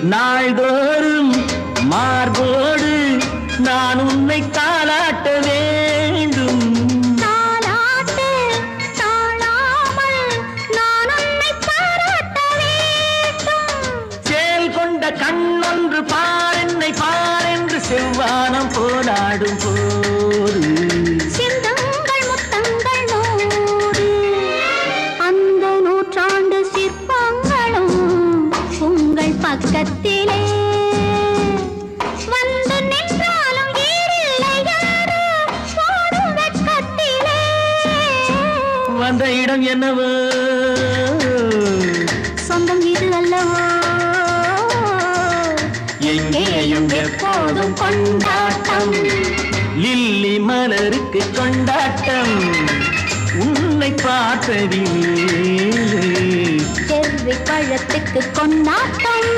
நாள்தோறும் மார்போடு நான் உன்னை தாளாட்ட வேண்டும். தாலாட்டு தாழாமல் நான் உன்னை பாராட்ட வேண்டும். சேல் கொண்ட கண்ணொன்று பாரென்னை பாரென்று செவ்வானம் போராடும் போது சிந்தங்கள் முத்தங்கள் நூறு. அந்த நூற்றாண்டு சிற்பங்களும் உங்கள் பக்கத்திலே வந்து நின்றாலும் ஈரில்லை யாரு ஓடும் வெட்கத்திலே. வந்த இடம் என்னவோ சொந்தம் இது அல்லவோ. எங்கேயும் எப்போதும் கொண்டாட்டம். லில்லி மலருக்கு கொண்டாட்டம் உன்னை பார்த்ததிலே. செவ்வி பழத்துக்கு கொண்டாட்டம்.